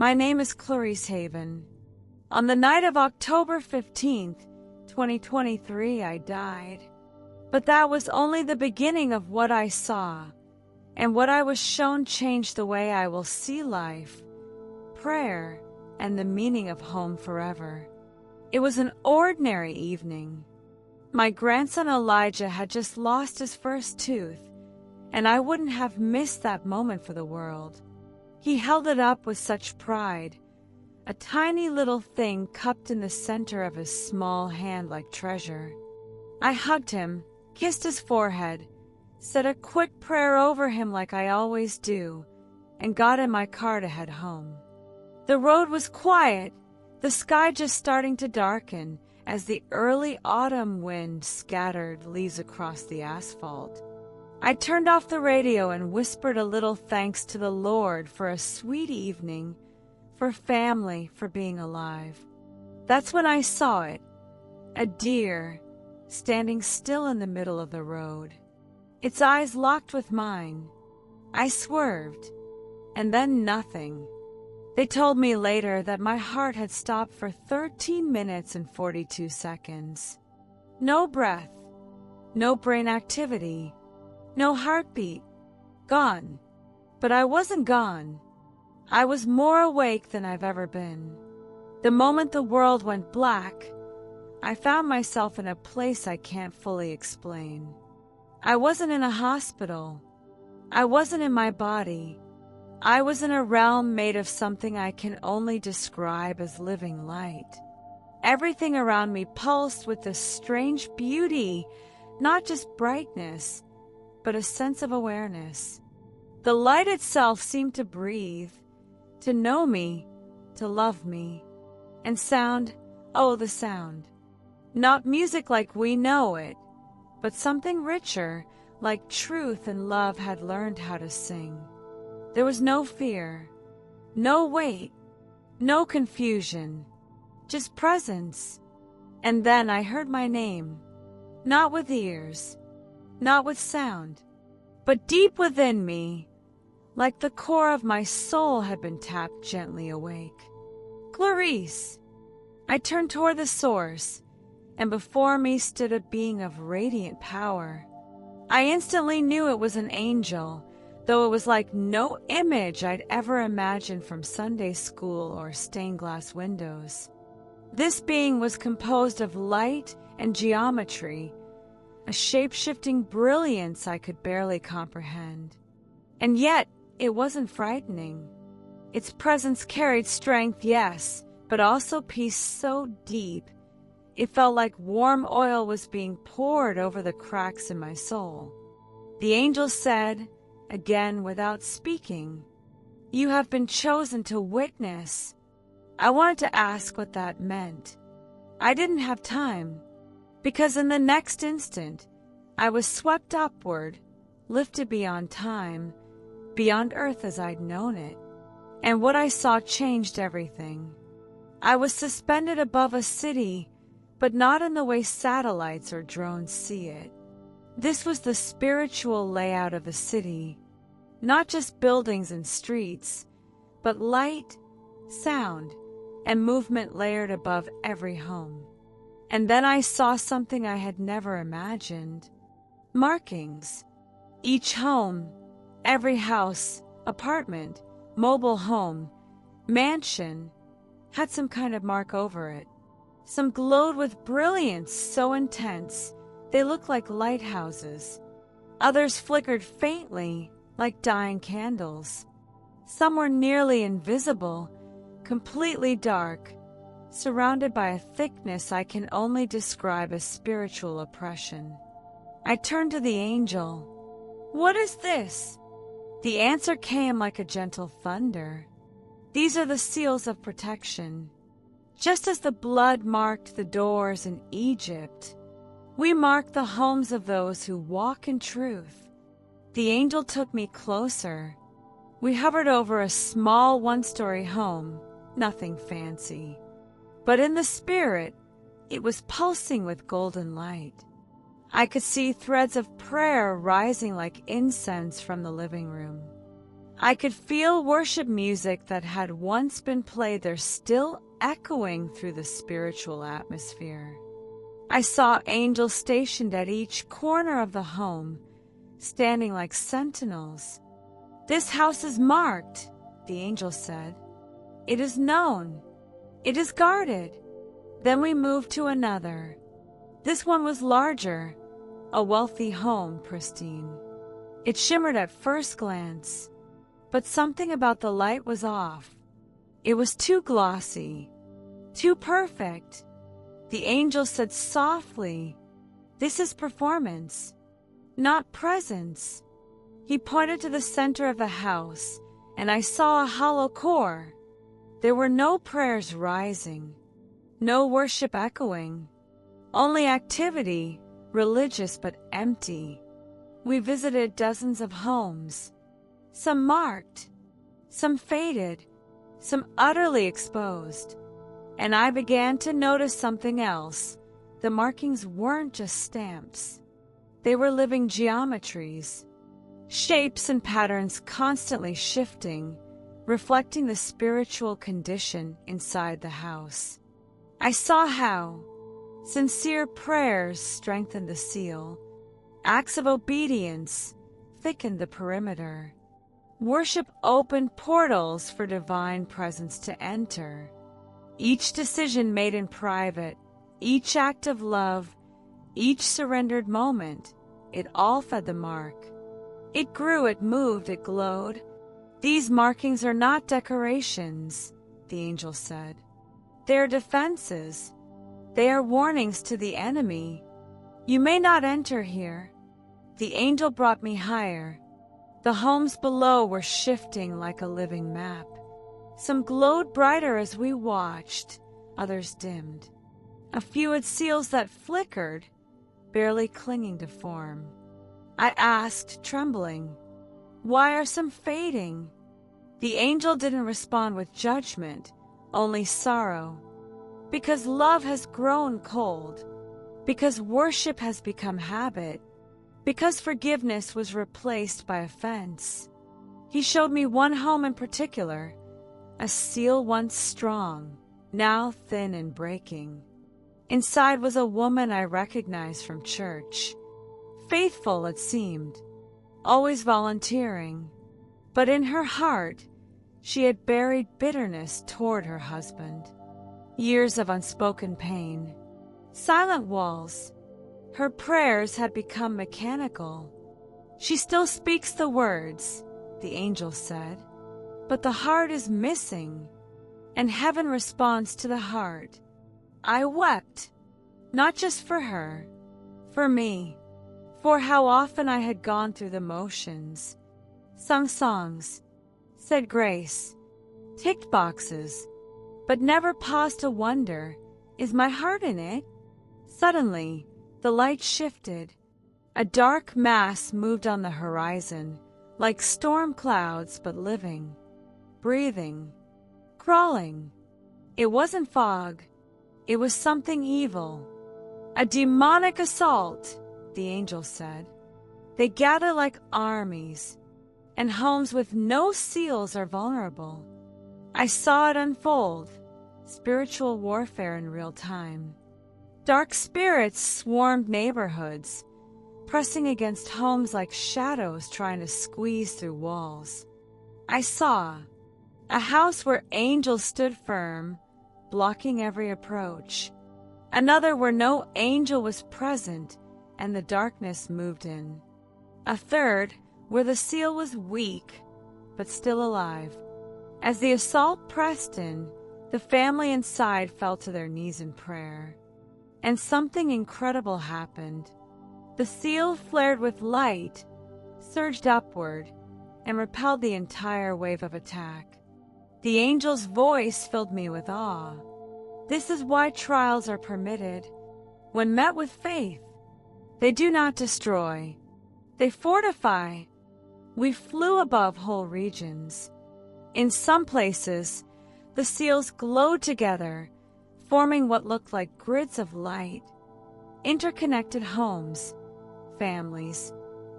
My name is Clarice Haven. On the night of October 15th, 2023, I died. But that was only the beginning of what I saw, and what I was shown changed the way I will see life, prayer, and the meaning of home forever. It was an ordinary evening. My grandson Elijah had just lost his first tooth, and I wouldn't have missed that moment for the world. He held it up with such pride, a tiny little thing cupped in the center of his small hand like treasure. I hugged him, kissed his forehead, said a quick prayer over him like I always do, and got in my car to head home. The road was quiet, the sky just starting to darken as the early autumn wind scattered leaves across the asphalt. I turned off the radio and whispered a little thanks to the Lord for a sweet evening, for family, for being alive. That's when I saw it, a deer standing still in the middle of the road. Its eyes locked with mine. I swerved, and then nothing. They told me later that my heart had stopped for 13 minutes and 42 seconds. No breath, no brain activity, no heartbeat. Gone. But I wasn't gone. I was more awake than I've ever been. The moment the world went black, I found myself in a place I can't fully explain. I wasn't in a hospital. I wasn't in my body. I was in a realm made of something I can only describe as living light. Everything around me pulsed with this strange beauty, not just brightness, but a sense of awareness. The light itself seemed to breathe, to know me, to love me. And sound, oh, the sound. Not music like we know it, but something richer, like truth and love had learned how to sing. There was no fear, no weight, no confusion, just presence. And then I heard my name, not with ears, not with sound, but deep within me, like the core of my soul had been tapped gently awake. Clarice! I turned toward the source, and before me stood a being of radiant power. I instantly knew it was an angel, though it was like no image I'd ever imagined from Sunday school or stained glass windows. This being was composed of light and geometry, a shape-shifting brilliance I could barely comprehend. And yet, it wasn't frightening. Its presence carried strength, yes, but also peace so deep, it felt like warm oil was being poured over the cracks in my soul. The angel said, again without speaking, "You have been chosen to witness." I wanted to ask what that meant. I didn't have time, because in the next instant, I was swept upward, lifted beyond time, beyond earth as I'd known it. And what I saw changed everything. I was suspended above a city, but not in the way satellites or drones see it. This was the spiritual layout of a city, not just buildings and streets, but light, sound, and movement layered above every home. And then I saw something I had never imagined. Markings. Each home, every house, apartment, mobile home, mansion, had some kind of mark over it. Some glowed with brilliance so intense they looked like lighthouses. Others flickered faintly like dying candles. Some were nearly invisible, completely dark, surrounded by a thickness I can only describe as spiritual oppression. I turned to the angel. "What is this?" The answer came like a gentle thunder. "These are the seals of protection. Just as the blood marked the doors in Egypt, we mark the homes of those who walk in truth." The angel took me closer. We hovered over a small one-story home, nothing fancy. But in the spirit, it was pulsing with golden light. I could see threads of prayer rising like incense from the living room. I could feel worship music that had once been played there still echoing through the spiritual atmosphere. I saw angels stationed at each corner of the home, standing like sentinels. "This house is marked," the angel said. "It is known. It is guarded." Then we moved to another. This one was larger, a wealthy home, pristine. It shimmered at first glance, but something about the light was off. It was too glossy, too perfect. The angel said softly, "This is performance, not presence." He pointed to the center of the house, and I saw a hollow core. There were no prayers rising, no worship echoing, only activity, religious but empty. We visited dozens of homes, some marked, some faded, some utterly exposed. And I began to notice something else. The markings weren't just stamps. They were living geometries, shapes and patterns constantly shifting, reflecting the spiritual condition inside the house. I saw how sincere prayers strengthened the seal, acts of obedience thickened the perimeter. Worship opened portals for divine presence to enter. Each decision made in private, each act of love, each surrendered moment, it all fed the mark. It grew, it moved, it glowed. "These markings are not decorations," the angel said. "They are defenses. They are warnings to the enemy. You may not enter here." The angel brought me higher. The homes below were shifting like a living map. Some glowed brighter as we watched, others dimmed. A few had seals that flickered, barely clinging to form. I asked, trembling, "Why are some fading?" The angel didn't respond with judgment, only sorrow. Because love has grown cold, because worship has become habit, because forgiveness was replaced by offense. He showed me one home in particular, a seal once strong, now thin and breaking. Inside was a woman I recognized from church. Faithful, it seemed, always volunteering. But in her heart, she had buried bitterness toward her husband. Years of unspoken pain. Silent walls. Her prayers had become mechanical. "She still speaks the words," the angel said, "but the heart is missing, and heaven responds to the heart." I wept, not just for her, for me, for how often I had gone through the motions, sung songs, said grace, ticked boxes, but never paused to wonder, is my heart in it? Suddenly, the light shifted. A dark mass moved on the horizon, like storm clouds but living, breathing, crawling. It wasn't fog. It was something evil. A demonic assault, the angel said. They gather like armies, and homes with no seals are vulnerable. I saw it unfold, spiritual warfare in real time. Dark spirits swarmed neighborhoods, pressing against homes like shadows trying to squeeze through walls. I saw a house where angels stood firm, blocking every approach. Another where no angel was present and the darkness moved in. A third where the seal was weak, but still alive. As the assault pressed in, the family inside fell to their knees in prayer. And something incredible happened. The seal flared with light, surged upward, and repelled the entire wave of attack. The angel's voice filled me with awe. This is why trials are permitted. When met with faith, they do not destroy. They fortify. We flew above whole regions. In some places, the seals glowed together, forming what looked like grids of light. Interconnected homes, families,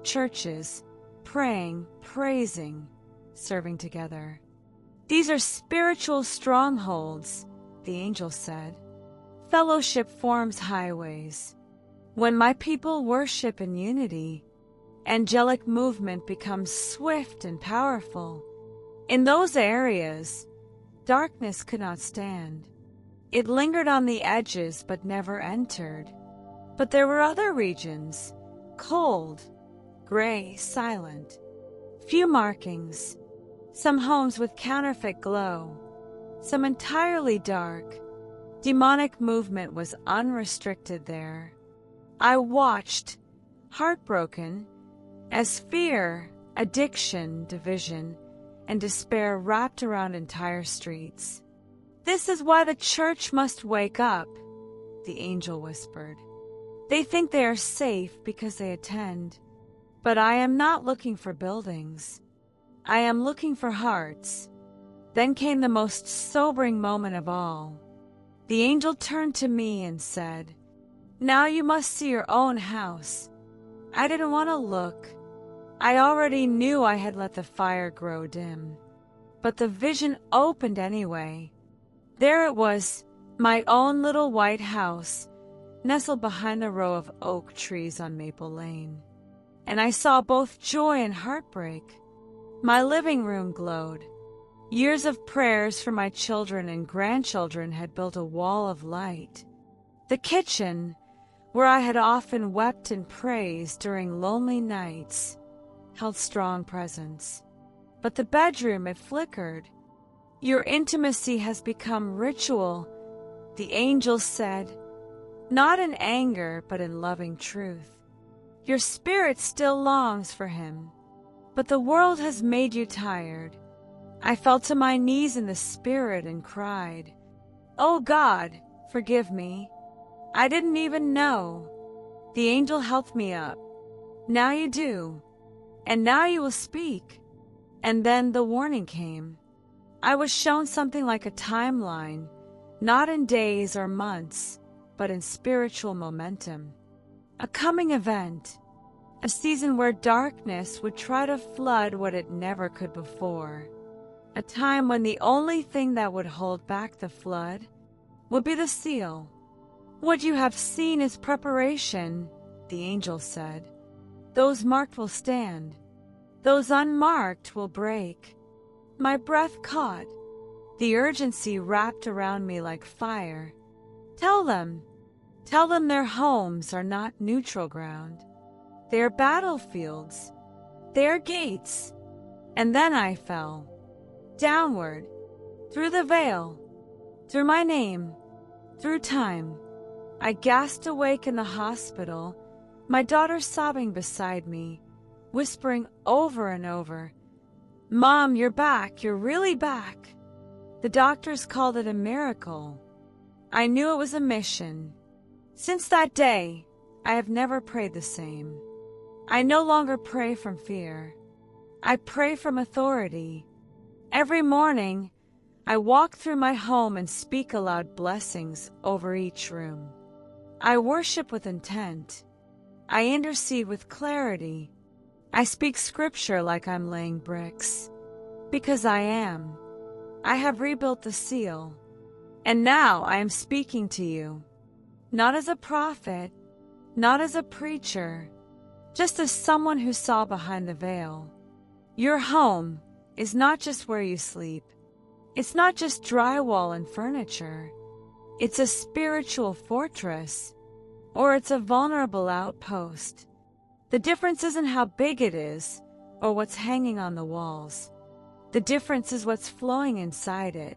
churches, praying, praising, serving together. These are spiritual strongholds, the angel said. Fellowship forms highways. When my people worship in unity, angelic movement becomes swift and powerful. In those areas, darkness could not stand. It lingered on the edges but never entered. But there were other regions, cold, gray, silent. Few markings, some homes with counterfeit glow, some entirely dark. Demonic movement was unrestricted there. I watched, heartbroken, as fear, addiction, division, and despair wrapped around entire streets. This is why the church must wake up, the angel whispered. They think they are safe because they attend, but I am not looking for buildings. I am looking for hearts. Then came the most sobering moment of all. The angel turned to me and said, "Now you must see your own house." I didn't want to look. I already knew I had let the fire grow dim. But the vision opened anyway. There it was, my own little white house, nestled behind a row of oak trees on Maple Lane. And I saw both joy and heartbreak. My living room glowed. Years of prayers for my children and grandchildren had built a wall of light. The kitchen, where I had often wept and praised during lonely nights, held strong presence. But the bedroom, it flickered. Your intimacy has become ritual, the angel said, not in anger, but in loving truth. Your spirit still longs for him, but the world has made you tired. I fell to my knees in the spirit and cried, "Oh God, forgive me. I didn't even know." The angel helped me up. "Now you do, and now you will speak." And then the warning came. I was shown something like a timeline, not in days or months, but in spiritual momentum. A coming event, a season where darkness would try to flood what it never could before. A time when the only thing that would hold back the flood would be the seal. "What you have seen is preparation," the angel said. "Those marked will stand. Those unmarked will break." My breath caught. The urgency wrapped around me like fire. Tell them their homes are not neutral ground. They are battlefields. They are gates. And then I fell. Downward. Through the veil. Through my name. Through time. I gasped awake in the hospital, my daughter sobbing beside me, whispering over and over, "Mom, you're back. You're really back." The doctors called it a miracle. I knew it was a mission. Since that day, I have never prayed the same. I no longer pray from fear. I pray from authority. Every morning, I walk through my home and speak aloud blessings over each room. I worship with intent. I intercede with clarity. I speak scripture like I'm laying bricks. Because I am. I have rebuilt the seal. And now I am speaking to you. Not as a prophet, not as a preacher, just as someone who saw behind the veil. Your home is not just where you sleep. It's not just drywall and furniture. It's a spiritual fortress, or it's a vulnerable outpost. The difference isn't how big it is, or what's hanging on the walls. The difference is what's flowing inside it.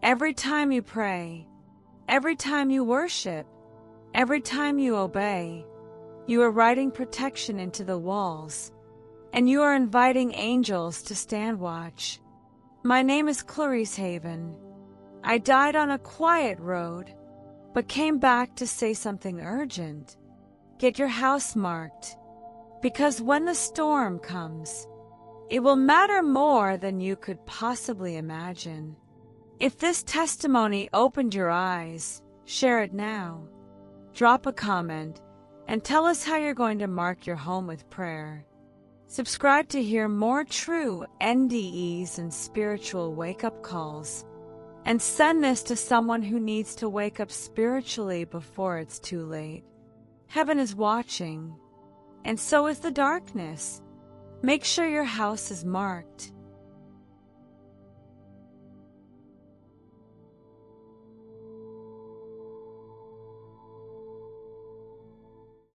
Every time you pray, every time you worship, every time you obey, you are writing protection into the walls, and you are inviting angels to stand watch. My name is Clarice Haven. I died on a quiet road, but came back to say something urgent. Get your house marked, because when the storm comes, it will matter more than you could possibly imagine. If this testimony opened your eyes, share it now. Drop a comment and tell us how you're going to mark your home with prayer. Subscribe to hear more true NDEs and spiritual wake-up calls. And send this to someone who needs to wake up spiritually before it's too late. Heaven is watching, and so is the darkness. Make sure your house is marked.